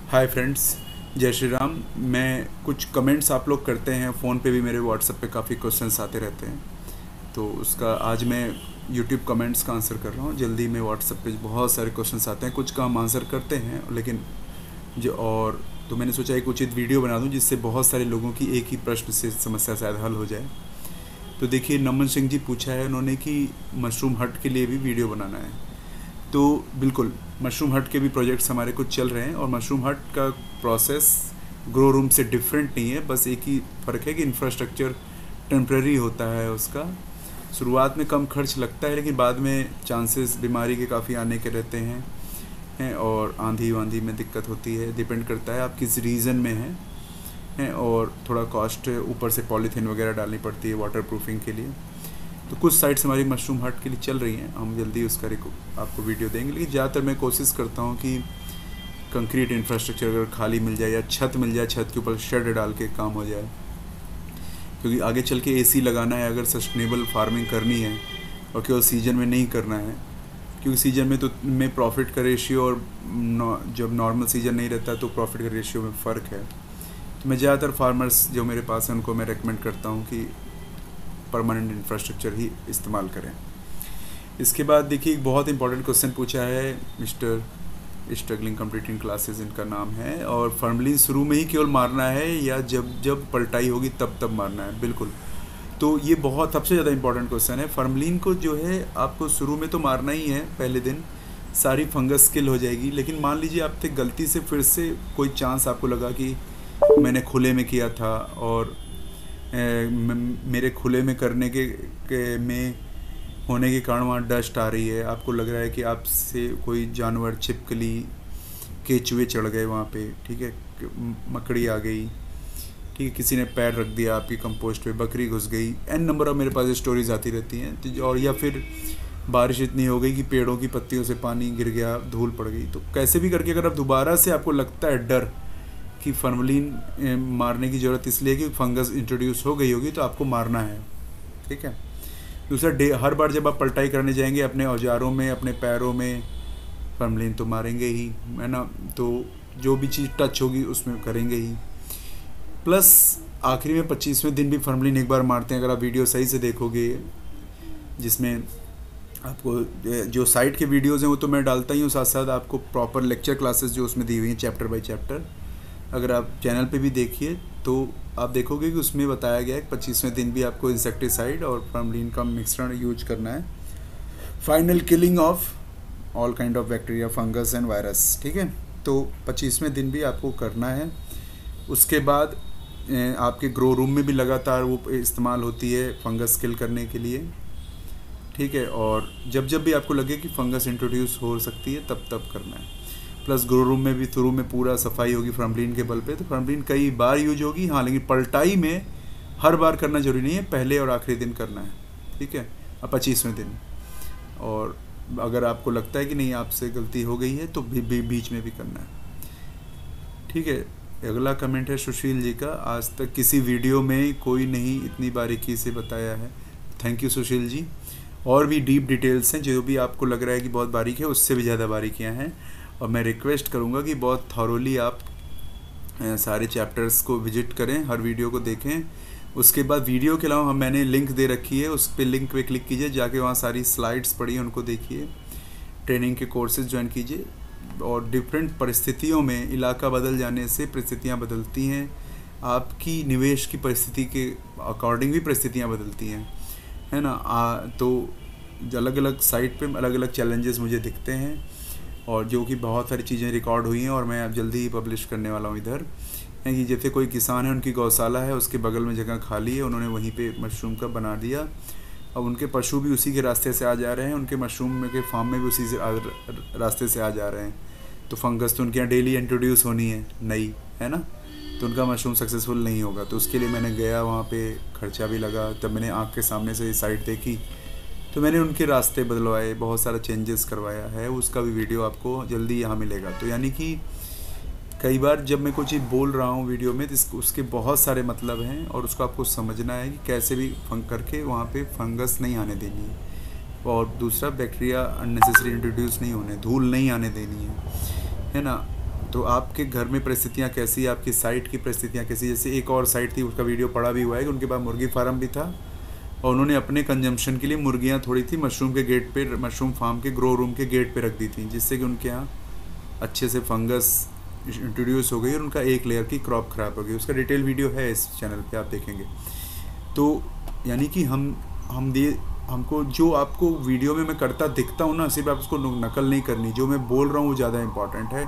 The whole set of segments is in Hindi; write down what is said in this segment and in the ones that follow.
हाय फ्रेंड्स, जय श्री राम। मैं कुछ कमेंट्स आप लोग करते हैं फ़ोन पे भी, मेरे व्हाट्सएप पे काफ़ी क्वेश्चंस आते रहते हैं, तो उसका आज मैं यूट्यूब कमेंट्स का आंसर कर रहा हूँ। जल्दी में व्हाट्सएप पे बहुत सारे क्वेश्चंस आते हैं, कुछ का हम आंसर करते हैं लेकिन जो और तो मैंने सोचा एक उचित वीडियो बना दूँ जिससे बहुत सारे लोगों की एक ही प्रश्न से समस्या शायद हल हो जाए। तो देखिए, नमन सिंह जी पूछा है उन्होंने कि मशरूम हट के लिए भी वीडियो बनाना है। तो बिल्कुल, मशरूम हट के भी प्रोजेक्ट्स हमारे कुछ चल रहे हैं और मशरूम हट का प्रोसेस ग्रो रूम से डिफरेंट नहीं है। बस एक ही फ़र्क है कि इंफ्रास्ट्रक्चर टेम्प्रेरी होता है उसका। शुरुआत में कम खर्च लगता है लेकिन बाद में चांसेस बीमारी के काफ़ी आने के रहते हैं और आंधी वांधी में दिक्कत होती है। डिपेंड करता है आप किस रीजन में हैं और थोड़ा कॉस्ट, ऊपर से पॉलीथीन वगैरह डालनी पड़ती है वाटर प्रूफिंग के लिए। तो कुछ साइट्स हमारी मशरूम हट के लिए चल रही हैं, हम जल्दी उसका आपको वीडियो देंगे। लेकिन ज़्यादातर मैं कोशिश करता हूँ कि कंक्रीट इंफ्रास्ट्रक्चर अगर खाली मिल जाए या छत मिल जाए, छत के ऊपर शेड डाल के काम हो जाए, क्योंकि आगे चल के एसी लगाना है अगर सस्टेनेबल फार्मिंग करनी है और केवल सीजन में नहीं करना है। क्योंकि सीजन में तो में प्रॉफिट का रेशियो और जब नॉर्मल सीजन नहीं रहता तो प्रॉफिट का रेशियो में फ़र्क है। तो मैं ज़्यादातर फार्मर्स जो मेरे पास हैं उनको मैं रेकमेंड करता हूँ कि परमानेंट इंफ्रास्ट्रक्चर ही इस्तेमाल करें। इसके बाद देखिए, एक बहुत इंपॉर्टेंट क्वेश्चन पूछा है मिस्टर स्ट्रगलिंग कंप्लीटिंग क्लासेस इनका नाम है, और फॉर्मलिन शुरू में ही केवल मारना है या जब जब पलटाई होगी तब तब मारना है? बिल्कुल। तो ये बहुत सबसे ज़्यादा इंपॉर्टेंट क्वेश्चन है। फॉर्मलिन को जो है आपको शुरू में तो मारना ही है, पहले दिन सारी फंगस किल हो जाएगी। लेकिन मान लीजिए आपसे गलती से फिर से कोई चांस आपको लगा कि मैंने खुले में किया था और मेरे खुले में करने में होने के कारण वहाँ डस्ट आ रही है, आपको लग रहा है कि आपसे कोई जानवर, छिपकली, केचुए चढ़ गए वहाँ पे, ठीक है, मकड़ी आ गई, ठीक है, किसी ने पैर रख दिया आपकी कंपोस्ट पे, बकरी घुस गई, एन नंबर ऑफ मेरे पास स्टोरीज आती रहती हैं। तो और या फिर बारिश इतनी हो गई कि पेड़ों की पत्तियों से पानी गिर गया, धूल पड़ गई। तो कैसे भी करके अगर आप दोबारा से आपको लगता है डर कि फॉर्मलिन मारने की ज़रूरत इसलिए कि फंगस इंट्रोड्यूस हो गई होगी, तो आपको मारना है, ठीक है। दूसरा, हर बार जब आप पलटाई करने जाएंगे अपने औजारों में, अपने पैरों में फॉर्मलिन तो मारेंगे ही, है ना। तो जो भी चीज़ टच होगी उसमें करेंगे ही। प्लस आखिरी में 25वें दिन भी फॉर्मलिन एक बार मारते हैं। अगर आप वीडियो सही से देखोगे, जिसमें आपको जो साइट के वीडियोज़ हैं वो तो मैं डालता ही हूँ, साथ साथ आपको प्रॉपर लेक्चर क्लासेस जो उसमें दी हुई हैं चैप्टर बाय चैप्टर, अगर आप चैनल पे भी देखिए तो आप देखोगे कि उसमें बताया गया है कि 25वें दिन भी आपको इंसेक्टिसाइड और फॉर्मलिन का मिश्रण यूज करना है। Final killing of all kind of bacteria, fungus and virus, ठीक है। तो 25वें दिन भी आपको करना है। उसके बाद आपके ग्रो रूम में भी लगातार वो इस्तेमाल होती है फंगस किल करने के लिए, ठीक है। और जब जब भी आपको लगे कि फंगस इंट्रोड्यूस हो सकती है तब तब करना है। प्लस ग्रो रूम में भी शुरू में पूरा सफाई होगी फॉर्मलिन के बल पे, तो फॉर्मलिन कई बार यूज होगी, हाँ, लेकिन पलटाई में हर बार करना जरूरी नहीं है, पहले और आखिरी दिन करना है, ठीक है, 25वें दिन। और अगर आपको लगता है कि नहीं आपसे गलती हो गई है तो बीच में भी करना है, ठीक है। अगला कमेंट है सुशील जी का, आज तक किसी वीडियो में कोई नहीं इतनी बारीकी से बताया है। Thank you Sushil ji. और भी डीप डिटेल्स हैं, जो भी आपको लग रहा है कि बहुत बारीक है उससे भी ज़्यादा बारीकियाँ हैं, और मैं रिक्वेस्ट करूँगा कि बहुत थॉरोली आप सारे चैप्टर्स को विजिट करें, हर वीडियो को देखें। उसके बाद वीडियो के अलावा मैंने लिंक दे रखी है, उस पर लिंक पे क्लिक कीजिए, जाके वहाँ सारी स्लाइड्स पढ़िए, उनको देखिए, ट्रेनिंग के कोर्सेज ज्वाइन कीजिए। और डिफरेंट परिस्थितियों में इलाका बदल जाने से परिस्थितियाँ बदलती हैं, आपकी निवेश की परिस्थिति के अकॉर्डिंग भी परिस्थितियाँ बदलती हैं, है ना। तो अलग अलग साइट पे अलग अलग चैलेंजेस मुझे दिखते हैं, और जो कि बहुत सारी चीज़ें रिकॉर्ड हुई हैं और मैं अब जल्दी ही पब्लिश करने वाला हूँ इधर। है कि जैसे कोई किसान है, उनकी गौशाला है, उसके बगल में जगह खाली है, उन्होंने वहीं पे मशरूम का बना दिया। अब उनके पशु भी उसी के रास्ते से आ जा रहे हैं, उनके मशरूम के फार्म में भी उसी से रास्ते से आ जा रहे हैं। तो फंगस तो उनके यहाँ डेली इंट्रोड्यूस होनी है नई, है ना, तो उनका मशरूम सक्सेसफुल नहीं होगा। तो उसके लिए मैंने गया, वहाँ पे खर्चा भी लगा, तब मैंने आँख के सामने से साइट देखी, तो मैंने उनके रास्ते बदलवाए, बहुत सारा चेंजेस करवाया है, उसका भी वीडियो आपको जल्दी यहाँ मिलेगा। तो यानी कि कई बार जब मैं कोई चीज़ बोल रहा हूँ वीडियो में तो उसके बहुत सारे मतलब हैं, और उसको आपको समझना है कि कैसे भी करके वहाँ पे फंगस नहीं आने देनी है, और दूसरा बैक्टीरिया अननेसेसरी इंट्रोड्यूस नहीं होने, धूल नहीं आने देनी है ना। तो आपके घर में परिस्थितियाँ कैसी, आपकी साइट की परिस्थितियाँ कैसी। जैसे एक और साइट थी, उसका वीडियो पड़ा भी हुआ है कि उनके पास मुर्गी फार्म भी था और उन्होंने अपने कंजम्पशन के लिए मुर्गियाँ थोड़ी थी मशरूम के गेट पे, मशरूम फार्म के ग्रो रूम के गेट पे रख दी थी, जिससे कि उनके यहाँ अच्छे से फंगस इंट्रोड्यूस हो गई और उनका एक लेयर की क्रॉप ख़राब हो गई। उसका डिटेल वीडियो है इस चैनल पे, आप देखेंगे। तो यानी कि हमको जो आपको वीडियो में मैं करता दिखता हूँ ना, सिर्फ आप उसको नकल नहीं करनी। जो मैं बोल रहा हूँ वो ज़्यादा इंपॉर्टेंट है,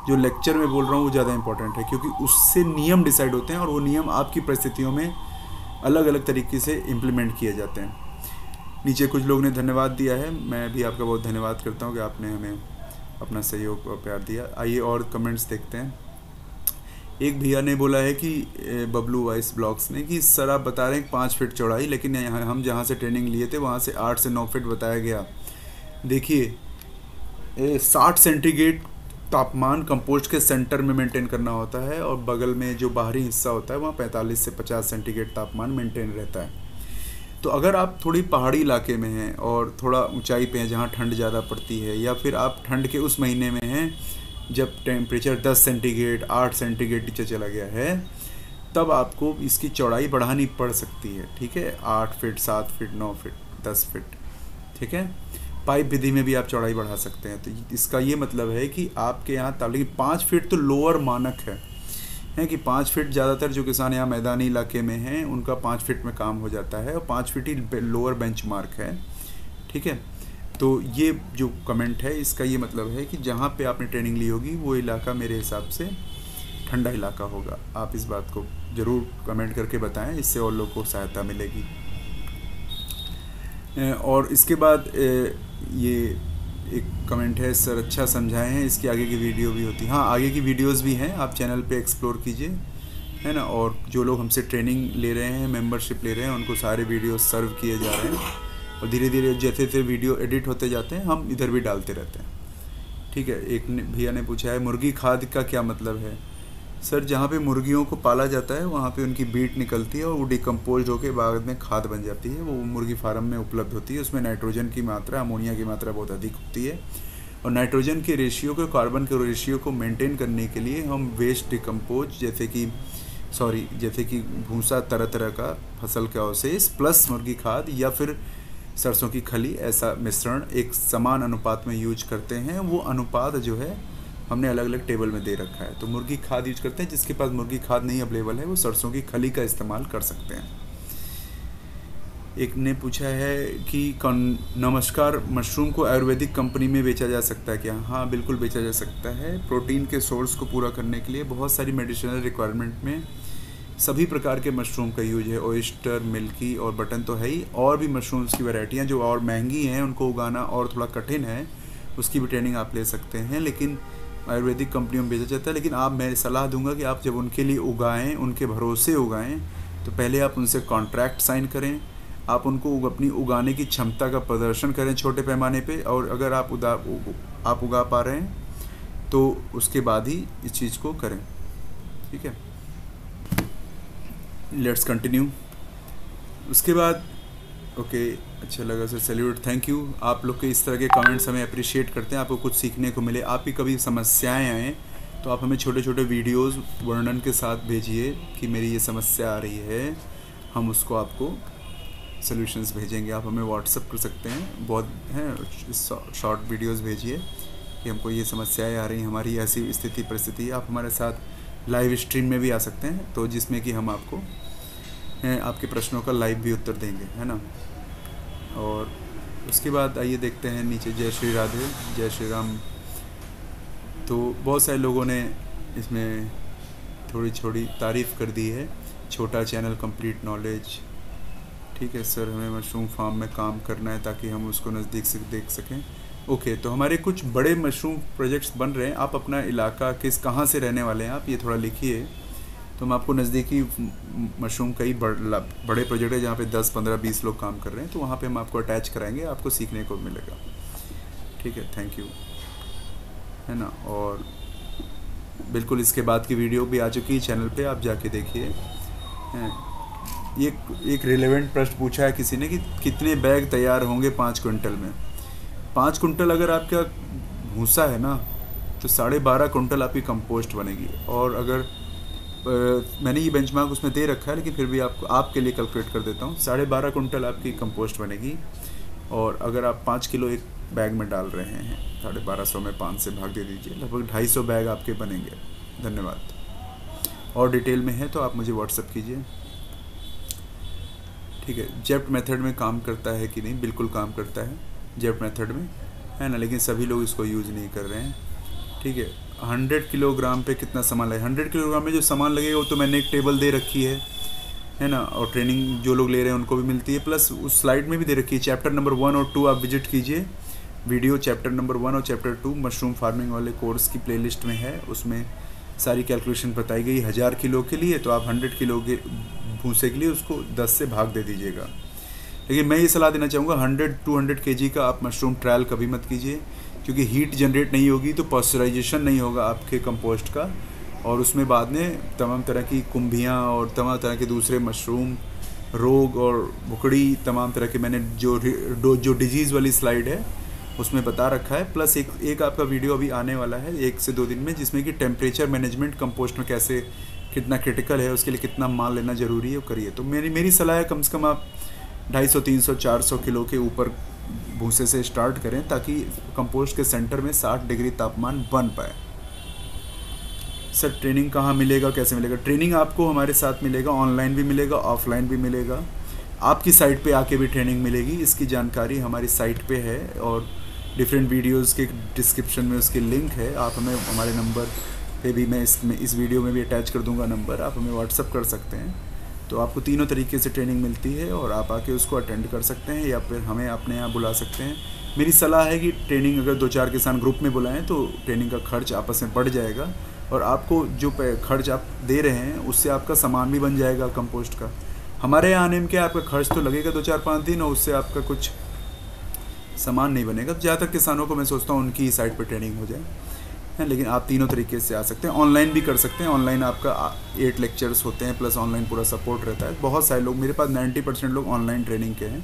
जो लेक्चर में बोल रहा हूँ वो ज़्यादा इंपॉर्टेंट है, क्योंकि उससे नियम डिसाइड होते हैं और वो नियम आपकी परिस्थितियों में अलग अलग तरीके से इम्प्लीमेंट किए जाते हैं। नीचे कुछ लोग ने धन्यवाद दिया है, मैं भी आपका बहुत धन्यवाद करता हूँ कि आपने हमें अपना सहयोग और प्यार दिया। आइए और कमेंट्स देखते हैं। एक भैया ने बोला है कि बबलू वाइस ब्लॉग्स ने, कि सर आप बता रहे हैं 5 फीट चौड़ाई, लेकिन यहाँ हम जहाँ से ट्रेनिंग लिए थे वहाँ से 8 से 9 फीट बताया गया। देखिए 60 सेंटीग्रेड तापमान कंपोस्ट के सेंटर में मेंटेन करना होता है और बगल में जो बाहरी हिस्सा होता है वहाँ 45 से 50 सेंटीग्रेड तापमान मेंटेन रहता है। तो अगर आप थोड़ी पहाड़ी इलाके में हैं और थोड़ा ऊंचाई पे हैं जहाँ ठंड ज़्यादा पड़ती है, या फिर आप ठंड के उस महीने में हैं जब टेम्परेचर 10 सेंटीग्रेड 8 सेंटीग्रेड नीचे चला गया है, तब आपको इसकी चौड़ाई बढ़ानी पड़ सकती है। ठीक है, 8 फीट 7 फीट 9 फीट 10 फीट। ठीक है, पाइप विधि में भी आप चौड़ाई बढ़ा सकते हैं। तो इसका ये मतलब है कि आपके यहाँ ताकि 5 फीट तो लोअर मानक है कि 5 फीट ज़्यादातर जो किसान यहाँ मैदानी इलाके में हैं उनका 5 फीट में काम हो जाता है और 5 फीट ही लोअर बेंचमार्क है। ठीक है, तो ये जो कमेंट है इसका ये मतलब है कि जहाँ पे आपने ट्रेनिंग ली होगी वो इलाका मेरे हिसाब से ठंडा इलाका होगा। आप इस बात को ज़रूर कमेंट करके बताएं, इससे और लोगों को सहायता मिलेगी। और इसके बाद ये एक कमेंट है, सर अच्छा समझाए हैं, इसकी आगे की वीडियो भी होती है। हाँ, आगे की वीडियोस भी हैं, आप चैनल पे एक्सप्लोर कीजिए, है ना। और जो लोग हमसे ट्रेनिंग ले रहे हैं, मेंबरशिप ले रहे हैं, उनको सारे वीडियो सर्व किए जा रहे हैं और धीरे धीरे जैसे जैसे वीडियो एडिट होते जाते हैं हम इधर भी डालते रहते हैं। ठीक है, एक भैया ने पूछा है मुर्गी खाद का क्या मतलब है। सर, जहाँ पे मुर्गियों को पाला जाता है वहाँ पे उनकी बीट निकलती है और वो डिकम्पोज होकर बाद में खाद बन जाती है। वो मुर्गी फार्म में उपलब्ध होती है। उसमें नाइट्रोजन की मात्रा, अमोनिया की मात्रा बहुत अधिक होती है और नाइट्रोजन के रेशियो को, कार्बन के रेशियो को मेंटेन करने के लिए हम वेस्ट डिकम्पोज जैसे कि भूसा, तरह तरह का फसल का अवशेष प्लस मुर्गी खाद या फिर सरसों की खली, ऐसा मिश्रण एक समान अनुपात में यूज करते हैं। वो अनुपात जो है हमने अलग अलग टेबल में दे रखा है। तो मुर्गी खाद यूज करते हैं, जिसके पास मुर्गी खाद नहीं अवेलेबल है वो सरसों की खली का इस्तेमाल कर सकते हैं। एक ने पूछा है कि नमस्कार, मशरूम को आयुर्वेदिक कंपनी में बेचा जा सकता है क्या। हाँ, बिल्कुल बेचा जा सकता है। प्रोटीन के सोर्स को पूरा करने के लिए बहुत सारी मेडिसिनल रिक्वायरमेंट में सभी प्रकार के मशरूम का यूज है। ओयस्टर, मिल्की और बटन तो है ही, और भी मशरूम्स की वैरायटियाँ जो और महंगी हैं, उनको उगाना और थोड़ा कठिन है, उसकी भी ट्रेनिंग आप ले सकते हैं। लेकिन आयुर्वेदिक कंपनियों में बेचा जाता है। लेकिन मैं सलाह दूंगा कि आप जब उनके लिए उगाएं, उनके भरोसे उगाएं, तो पहले आप उनसे कॉन्ट्रैक्ट साइन करें, आप उनको अपनी उगाने की क्षमता का प्रदर्शन करें छोटे पैमाने पे, और अगर आप उगा पा रहे हैं तो उसके बाद ही इस चीज़ को करें। ठीक है, लेट्स कंटिन्यू। उसके बाद ओके, अच्छा लगा सर, सैल्यूट, थैंक यू। आप लोग के इस तरह के कमेंट्स हमें अप्रिशिएट करते हैं, आपको कुछ सीखने को मिले। आपकी कभी समस्याएं आएँ तो आप हमें छोटे छोटे वीडियोस वर्णन के साथ भेजिए कि मेरी ये समस्या आ रही है, हम उसको आपको सॉल्यूशंस भेजेंगे। आप हमें व्हाट्सअप कर सकते हैं, बहुत हैं शॉर्ट वीडियोस भेजिए कि हमको ये समस्याएं आ रही हैं, हमारी ऐसी स्थिति परिस्थिति। आप हमारे साथ लाइव स्ट्रीम में भी आ सकते हैं, तो जिसमें कि हम आपको आपके प्रश्नों का लाइव भी उत्तर देंगे, है ना। और उसके बाद आइए देखते हैं नीचे, जय श्री राधे, जय श्री राम। तो बहुत सारे लोगों ने इसमें थोड़ी छोटी तारीफ़ कर दी है। छोटा चैनल, कंप्लीट नॉलेज। ठीक है सर, हमें मशरूम फार्म में काम करना है ताकि हम उसको नज़दीक से देख सकें। ओके, तो हमारे कुछ बड़े मशरूम प्रोजेक्ट्स बन रहे हैं। आप अपना इलाका कहाँ से रहने वाले हैं, आप ये थोड़ा लिखिए, तो हम आपको नज़दीकी मशरूम कई बड़े प्रोजेक्ट है जहाँ पे 10, 15, 20 लोग काम कर रहे हैं, तो वहाँ पे हम आपको अटैच कराएंगे, आपको सीखने को मिलेगा। ठीक है, थैंक यू, है ना। और बिल्कुल इसके बाद की वीडियो भी आ चुकी है चैनल पे, आप जाके देखिए। एक रिलेवेंट प्रश्न पूछा है किसी ने कि कितने बैग तैयार होंगे 5 क्विंटल में। 5 क्विंटल अगर आपका भूसा है ना, तो 12.5 कुंटल आपकी कंपोस्ट बनेगी। और अगर मैंने ये बेंचमार्क उसमें दे रखा है, लेकिन फिर भी आपको आपके लिए कैलकुलेट कर देता हूँ। 12.5 कुंटल आपकी कंपोस्ट बनेगी। और अगर आप 5 किलो एक बैग में डाल रहे हैं, 1250 में 5 से भाग दे दीजिए, लगभग 250 बैग आपके बनेंगे। धन्यवाद। और डिटेल में है तो आप मुझे व्हाट्सअप कीजिए। ठीक है, जेप्ट मेथड में काम करता है कि नहीं? बिल्कुल काम करता है जेप्ट मेथड में, है ना, लेकिन सभी लोग इसको यूज़ नहीं कर रहे हैं। ठीक है, 100 किलोग्राम पे कितना सामान लगेगा? 100 किलोग्राम में जो सामान लगेगा वो तो मैंने एक टेबल दे रखी है ना, और ट्रेनिंग जो लोग ले रहे हैं उनको भी मिलती है, प्लस उस स्लाइड में भी दे रखी है। चैप्टर नंबर 1 और 2 आप विजिट कीजिए। वीडियो चैप्टर नंबर 1 और चैप्टर 2 मशरूम फार्मिंग वाले कोर्स की प्लेलिस्ट में है। उसमें सारी कैलकुलेशन बताई गई। 1000 किलो के लिए तो आप 100 किलो के भूसे के लिए उसको 10 से भाग दे दीजिएगा। लेकिन मैं ये सलाह देना चाहूँगा, 100-200 kg का आप मशरूम ट्रायल कभी मत कीजिए, क्योंकि हीट जनरेट नहीं होगी तो पॉस्चराइजेशन नहीं होगा आपके कंपोस्ट का, और उसमें बाद में तमाम तरह की कुंभियाँ और तमाम तरह के दूसरे मशरूम रोग और भुकड़ी, तमाम तरह के मैंने जो डिजीज़ वाली स्लाइड है उसमें बता रखा है। प्लस एक आपका वीडियो अभी आने वाला है 1 से 2 दिन में, जिसमें कि टेम्परेचर मैनेजमेंट कंपोस्ट में कैसे, कितना क्रिटिकल है, उसके लिए कितना माल लेना ज़रूरी है, वो करिए। तो मेरी सलाह है कम से कम आप 250, 300, 400 किलो के ऊपर भूसे से स्टार्ट करें, ताकि कंपोस्ट के सेंटर में 60 डिग्री तापमान बन पाए। सर ट्रेनिंग कहाँ मिलेगा, कैसे मिलेगा? ट्रेनिंग आपको हमारे साथ मिलेगा, ऑनलाइन भी मिलेगा, ऑफलाइन भी मिलेगा। आपकी साइट पे आके भी ट्रेनिंग मिलेगी। इसकी जानकारी हमारी साइट पे है, और डिफरेंट वीडियोस के डिस्क्रिप्शन में उसकी लिंक है। आप हमें हमारे नंबर पे भी, मैं इस वीडियो में भी अटैच कर दूंगा नंबर, आप हमें व्हाट्सअप कर सकते हैं। तो आपको तीनों तरीके से ट्रेनिंग मिलती है, और आप आके उसको अटेंड कर सकते हैं, या फिर हमें अपने यहाँ बुला सकते हैं। मेरी सलाह है कि ट्रेनिंग अगर 2-4 किसान ग्रुप में बुलाएं तो ट्रेनिंग का खर्च आपस में बढ़ जाएगा, और आपको जो खर्च आप दे रहे हैं उससे आपका सामान भी बन जाएगा कंपोस्ट का। हमारे यहाँ आने में क्या, आपका खर्च तो लगेगा 2-4-5 दिन, और उससे आपका कुछ सामान नहीं बनेगा। ज़्यादातर किसानों को मैं सोचता हूँ उनकी साइट पर ट्रेनिंग हो जाए, है। लेकिन आप तीनों तरीके से आ सकते हैं, ऑनलाइन भी कर सकते हैं। ऑनलाइन आपका 8 लेक्चर्स होते हैं, प्लस ऑनलाइन पूरा सपोर्ट रहता है। बहुत सारे लोग, मेरे पास 90% लोग ऑनलाइन ट्रेनिंग के हैं,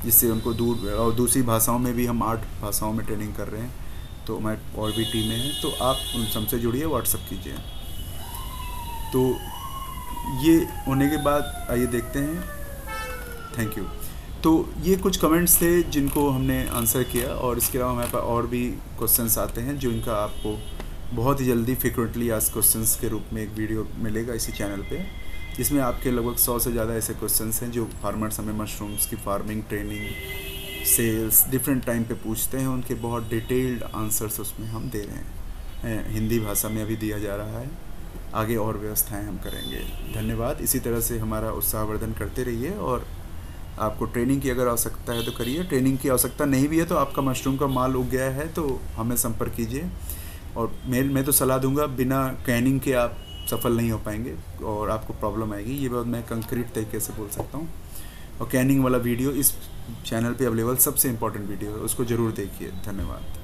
जिससे उनको और दूसरी भाषाओं में भी हम 8 भाषाओं में ट्रेनिंग कर रहे हैं। तो हमारी और भी टीमें हैं, तो आप उन सबसे जुड़िए, व्हाट्सअप कीजिए। तो ये होने के बाद आइए देखते हैं। Thank you. तो ये कुछ कमेंट्स थे जिनको हमने आंसर किया, और इसके अलावा हमारे पास और भी क्वेश्चंस आते हैं जो इनका आपको बहुत ही जल्दी फ्रिक्वेंटली आस्क्ड क्वेश्चंस के रूप में एक वीडियो मिलेगा इसी चैनल पे, जिसमें आपके लगभग 100 से ज़्यादा ऐसे क्वेश्चंस हैं जो फार्मर्स हमें मशरूम्स की farming, training, sales different time पे पूछते हैं। उनके बहुत डिटेल्ड आंसर्स उसमें हम दे रहे हैं। हिंदी भाषा में अभी दिया जा रहा है, आगे और व्यवस्थाएं हम करेंगे। धन्यवाद। इसी तरह से हमारा उत्साहवर्धन करते रहिए, और आपको ट्रेनिंग की अगर आवश्यकता है तो करिए। ट्रेनिंग की आवश्यकता नहीं भी है तो आपका मशरूम का माल उग गया है तो हमें संपर्क कीजिए। और मैं तो सलाह दूंगा, बिना कैनिंग के आप सफल नहीं हो पाएंगे और आपको प्रॉब्लम आएगी। ये बात मैं कंक्रीट तरीके से बोल सकता हूँ। और कैनिंग वाला वीडियो इस चैनल पे अवेलेबल सबसे इम्पोर्टेंट वीडियो है, उसको ज़रूर देखिए। धन्यवाद।